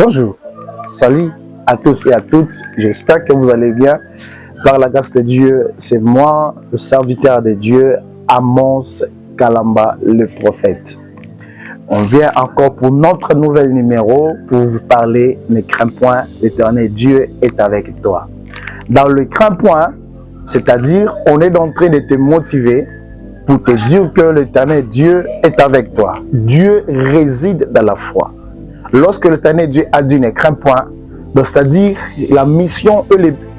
Bonjour, salut à tous et à toutes, j'espère que vous allez bien. Par la grâce de Dieu, c'est moi, le serviteur de Dieu, Amos Kalamba, le prophète. On vient encore pour notre nouvel numéro pour vous parler, ne crains point, l'Éternel Dieu est avec toi. Dans le crains point, c'est-à-dire on est en train de te motiver pour te dire que l'Éternel Dieu est avec toi. Dieu réside dans la foi. Lorsque l'Éternel Dieu a dit ne crains point, c'est-à-dire la mission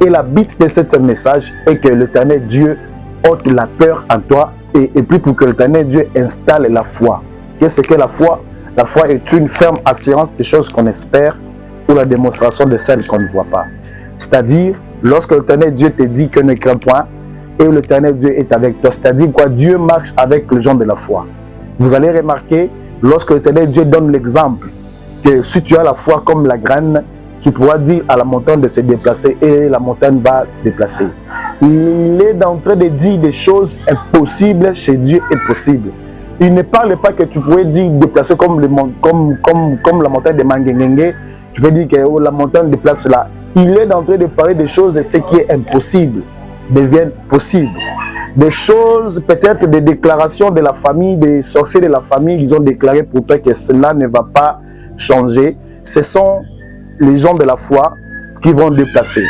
et la bite de ce message est que l'Éternel Dieu ôte la peur en toi et puis pour que l'Éternel Dieu installe la foi. Qu'est-ce que la foi? La foi est une ferme assurance des choses qu'on espère ou la démonstration de celles qu'on ne voit pas. C'est-à-dire, lorsque l'Éternel Dieu te dit que ne crains point et l'Éternel Dieu est avec toi, c'est-à-dire quoi? Dieu marche avec les gens de la foi. Vous allez remarquer, lorsque l'Éternel Dieu donne l'exemple, que si tu as la foi comme la graine, tu pourras dire à la montagne de se déplacer et la montagne va se déplacer. Il est en train de dire des choses impossibles chez Dieu est possible. Il ne parle pas que tu pourrais dire déplacer comme la montagne de Mangenenge. Tu peux dire que oh, la montagne déplace là. Il est en train de parler des choses et ce qui est impossible deviennent possibles. Des choses, peut-être des déclarations de la famille, des sorciers de la famille, ils ont déclaré pour toi que cela ne va pas changer. Ce sont les gens de la foi qui vont déplacer.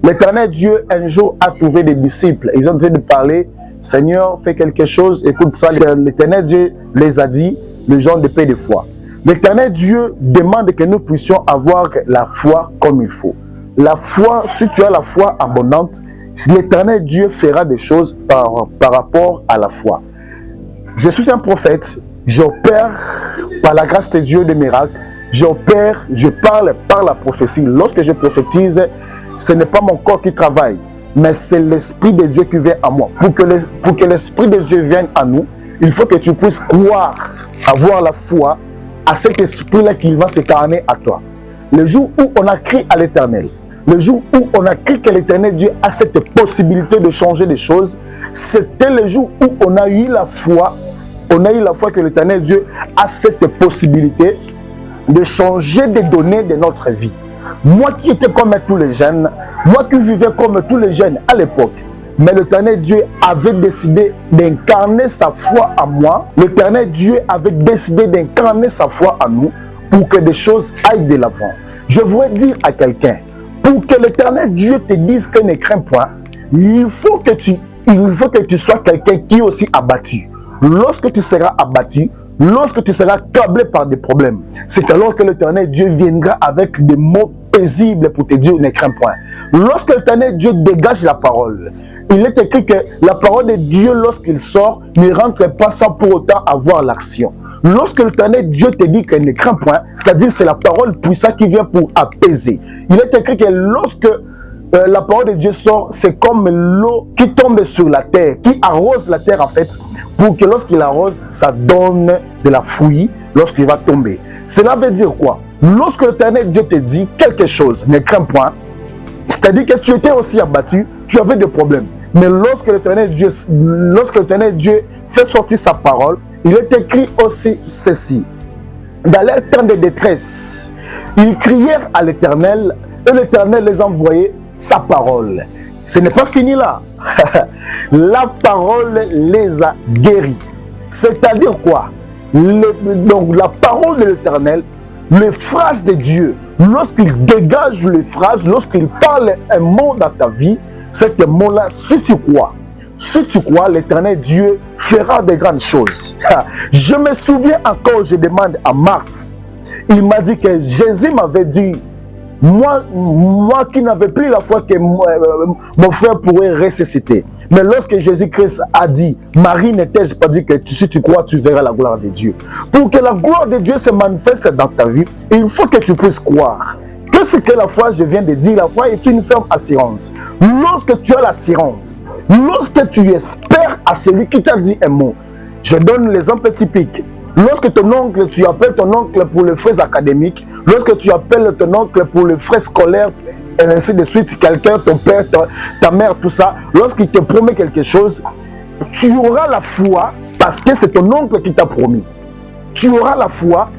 L'Éternel Dieu un jour a trouvé des disciples. Ils ont en train de parler, Seigneur, fais quelque chose. Écoute ça, l'Éternel Dieu les a dit, les gens de paix de foi. L'Éternel Dieu demande que nous puissions avoir la foi comme il faut. La foi, si tu as la foi abondante, l'Éternel Dieu fera des choses par rapport à la foi. Je suis un prophète, j'opère par la grâce de Dieu des miracles, j'opère, je parle par la prophétie. Lorsque je prophétise, ce n'est pas mon corps qui travaille, mais c'est l'Esprit de Dieu qui vient à moi. Pour que l'Esprit de Dieu vienne à nous, il faut que tu puisses croire, avoir la foi à cet Esprit-là qui va s'incarner à toi. Le jour où on a crié à l'Éternel, le jour où on a crié que l'Éternel Dieu a cette possibilité de changer les choses, c'était le jour où on a eu la foi. On a eu la foi que l'Éternel Dieu a cette possibilité de changer des données de notre vie. Moi qui étais comme tous les jeunes, moi qui vivais comme tous les jeunes à l'époque, mais l'Éternel Dieu avait décidé d'incarner sa foi en moi. L'Éternel Dieu avait décidé d'incarner sa foi en nous pour que des choses aillent de l'avant. Je voudrais dire à quelqu'un, pour que l'Éternel Dieu te dise que ne crains point, il faut que tu sois quelqu'un qui est aussi abattu. Lorsque tu seras abattu, lorsque tu seras câblé par des problèmes, c'est alors que l'Éternel Dieu viendra avec des mots paisibles pour te dire ne crains point. Lorsque l'Éternel Dieu dégage la parole, il est écrit que la parole de Dieu, lorsqu'il sort, ne rentre pas sans pour autant avoir l'action. Lorsque l'Éternel Dieu te dit que ne crains point, c'est-à-dire c'est la parole puissante qui vient pour apaiser. Il est écrit que lorsque la parole de Dieu sort, c'est comme l'eau qui tombe sur la terre, qui arrose la terre en fait, pour que lorsqu'il arrose, ça donne de la fruit lorsqu'il va tomber. Cela veut dire quoi? Lorsque l'Éternel Dieu te dit quelque chose, ne crains point, c'est-à-dire que tu étais aussi abattu, tu avais des problèmes. Mais lorsque l'Éternel Dieu fait sortir sa parole, il est écrit aussi ceci. Dans leur temps de détresse, ils crièrent à l'Éternel et l'Éternel les envoyait sa parole. Ce n'est pas fini là. La parole les a guéris. C'est-à-dire quoi? Donc la parole de l'Éternel, les phrases de Dieu, lorsqu'il dégage les phrases, lorsqu'il parle un mot dans ta vie, cet mot-là, si tu crois, l'Éternel Dieu fera de grandes choses. Je me souviens encore, je demande à Marx, il m'a dit que Jésus m'avait dit, moi qui n'avais plus la foi que mon frère pourrait ressusciter. Mais lorsque Jésus-Christ a dit, Marie ne t'ai-je pas dit que si tu crois, tu verras la gloire de Dieu. Pour que la gloire de Dieu se manifeste dans ta vie, il faut que tu puisses croire. Que ce que la foi, je viens de dire, la foi est une ferme assurance. Lorsque tu as l'assurance, lorsque tu espères à celui qui t'a dit un mot, je donne l'exemple typique. Lorsque ton oncle, tu appelles ton oncle pour les frais académiques, lorsque tu appelles ton oncle pour les frais scolaires, et ainsi de suite, quelqu'un, ton père, ta mère, tout ça, lorsqu'il te promet quelque chose, tu auras la foi parce que c'est ton oncle qui t'a promis. Tu auras la foi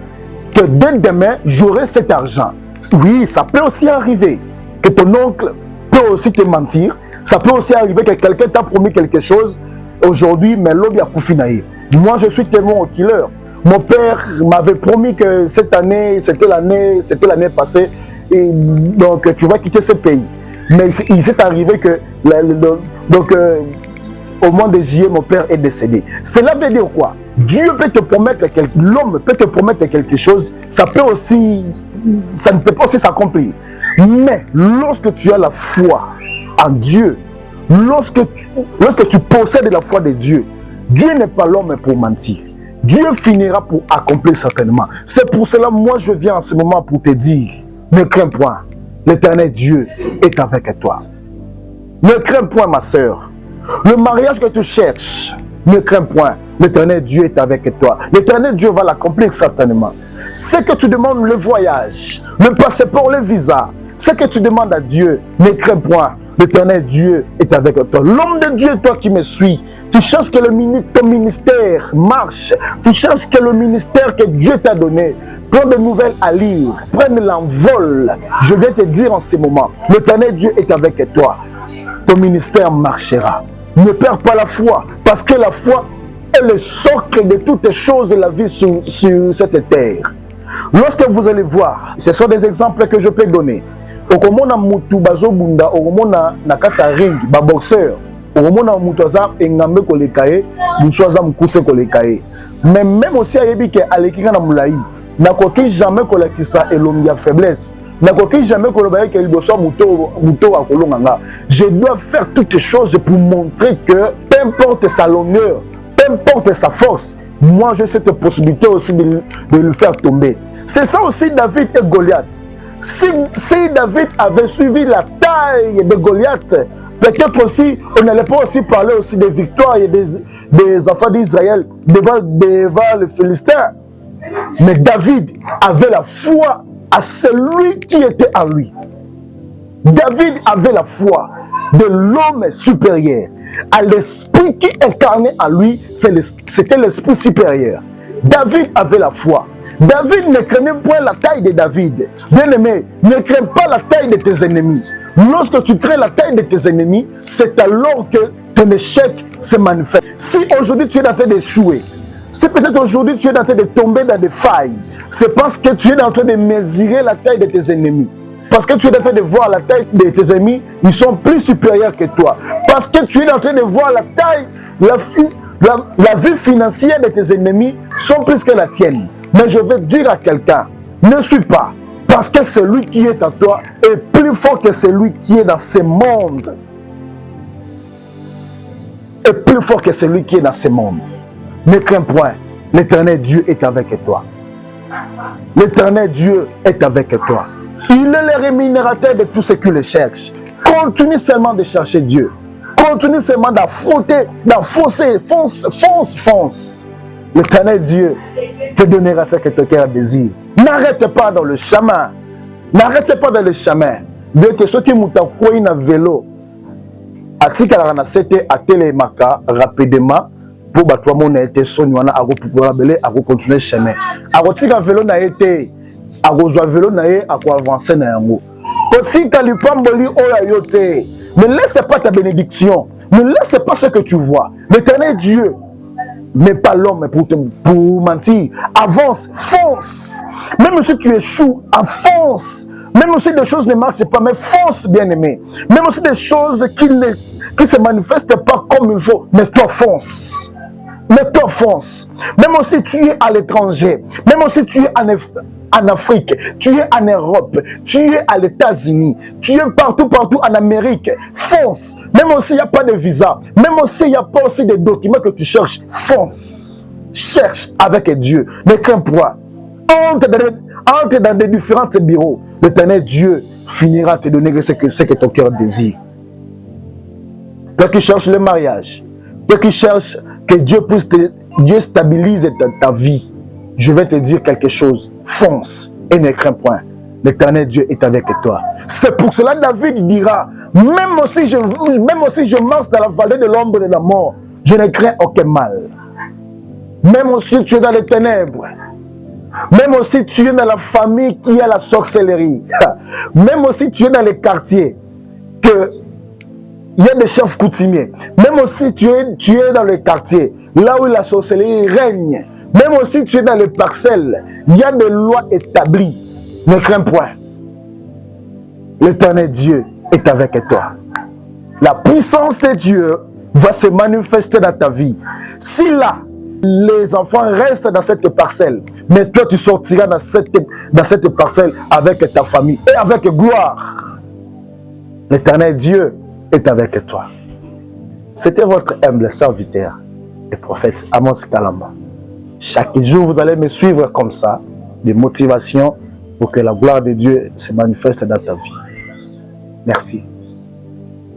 que dès demain, j'aurai cet argent. Oui, ça peut aussi arriver que ton oncle peut aussi te mentir. Ça peut aussi arriver que quelqu'un t'a promis quelque chose aujourd'hui, mais l'homme a koufinaï. Moi, je suis témoin au killer. Mon père m'avait promis que cette année, c'était l'année passée, et donc tu vas quitter ce pays. Mais il s'est arrivé que, au mois de juillet, mon père est décédé. Cela veut dire quoi? Dieu peut te promettre l'homme peut te promettre quelque chose, ça ne peut pas aussi s'accomplir. Mais lorsque tu as la foi en Dieu, lorsque tu possèdes la foi de Dieu, Dieu n'est pas l'homme pour mentir. Dieu finira pour accomplir certainement. C'est pour cela, moi, je viens en ce moment pour te dire, ne crains point, l'Éternel Dieu est avec toi. Ne crains point, ma sœur. Le mariage que tu cherches, ne crains point, l'Éternel Dieu est avec toi. L'Éternel Dieu va l'accomplir certainement. Ce que tu demandes, le voyage, le passeport, le visa, ce que tu demandes à Dieu, ne crains point, l'Éternel Dieu est avec toi. L'homme de Dieu, toi qui me suis, tu cherches que ton ministère marche, tu cherches que le ministère que Dieu t'a donné, prends de nouvelles à lire, prenne l'envol. Je vais te dire en ce moment, l'Éternel Dieu est avec toi. Ton ministère marchera. Ne perds pas la foi, parce que la foi est le socle de toutes les choses de la vie sur cette terre. Lorsque vous allez voir, ce sont des exemples que je peux donner. Okomona mutu bazobunda, okomona nakatsa ring, ba boxeur, okomona mutu aza engambe kolekaye, mutu aza mukuse kolekaye. Mais même aussi ayebi ke alekika na mulai, nakoki jamais kolakisa elongi ya faiblesse. Nakoki jamais kolobaye ke liboso muto akolonganga. Je dois faire toutes choses pour montrer que peu importe sa longueur, peu importe sa force, moi j'ai cette possibilité aussi de le faire tomber. C'est ça aussi David et Goliath. Si David avait suivi la taille de Goliath, peut-être aussi, on n'allait pas aussi parler aussi des victoires et des enfants d'Israël devant les Philistins. Mais David avait la foi à celui qui était en lui. David avait la foi de l'homme supérieur. À l'esprit qui incarnait en lui, c'était l'esprit supérieur. David avait la foi. David ne craignait point la taille de David. Bien-aimé, ne crains pas la taille de tes ennemis. Lorsque tu crains la taille de tes ennemis, c'est alors que ton échec se manifeste. Si aujourd'hui tu es en train d'échouer, si peut-être aujourd'hui tu es en train de tomber dans des failles, c'est parce que tu es en train de mesurer la taille de tes ennemis. Parce que tu es en train de voir la taille de tes ennemis, ils sont plus supérieurs que toi. Parce que tu es en train de voir la taille, la vie financière de tes ennemis sont plus que la tienne. Mais je vais dire à quelqu'un, ne suis pas, parce que celui qui est à toi est plus fort que celui qui est dans ce monde. Est plus fort que celui qui est dans ce monde. Ne crains point, l'Éternel Dieu est avec toi. L'Éternel Dieu est avec toi. Il est le rémunérateur de tous ceux qui le cherchent. Continue seulement de chercher Dieu. Continue seulement d'affronter, d'enfoncer, fonce. L'Éternel Dieu te donnera ce que ton cœur désire. N'arrête pas dans le chemin. N'arrête pas dans le chemin. Dieu te souhaite que na vélo. Atika la ranasete a télémaka rapidement pour battre mon été sonwana à continuer le chemin. Arotika vélo na été. Arozo vélo na ye à avancer na yango. Kotika lipamboli oya yote. Ne laisse pas ta bénédiction. Ne laisse pas ce que tu vois. L'Éternel Dieu n'est pas l'homme pour mentir. Avance, fonce. Même si tu échoues, avance. Même si des choses ne marchent pas, mais fonce, bien-aimé. Même si des choses qui ne se manifestent pas comme il faut, mais toi fonce. Mais toi fonce. Même si tu es à l'étranger, même si tu es en Afrique, tu es en Europe, tu es à l'États-Unis, tu es partout en Amérique, fonce. Même s'il n'y a pas de visa, même s'il n'y a pas aussi de documents que tu cherches, fonce. Cherche avec Dieu. Ne crains pas. Entre dans des différents bureaux. L'Éternel Dieu finira de te donner ce que ton cœur désire. Toi qui cherches le mariage, toi qui cherches que Dieu stabilise ta vie, je vais te dire quelque chose. Fonce et ne crains point. L'Éternel Dieu est avec toi. C'est pour cela que David dira, même si je marche dans la vallée de l'ombre de la mort, je ne crains aucun mal. Même si tu es dans les ténèbres, Même aussi tu es dans la famille qui a la sorcellerie. Même aussi tu es dans les quartiers que il y a des chefs coutumiers. Même aussi tu es dans les quartiers là où la sorcellerie règne. Même aussi tu es dans les parcelles, il y a des lois établies. Ne crains point. L'Éternel Dieu est avec toi. La puissance de Dieu va se manifester dans ta vie. Si là, les enfants restent dans cette parcelle, mais toi tu sortiras dans cette parcelle avec ta famille et avec gloire. L'Éternel Dieu est avec toi. C'était votre humble serviteur et prophète Amos Kalamba. Chaque jour, vous allez me suivre comme ça, de motivation pour que la gloire de Dieu se manifeste dans ta vie. Merci.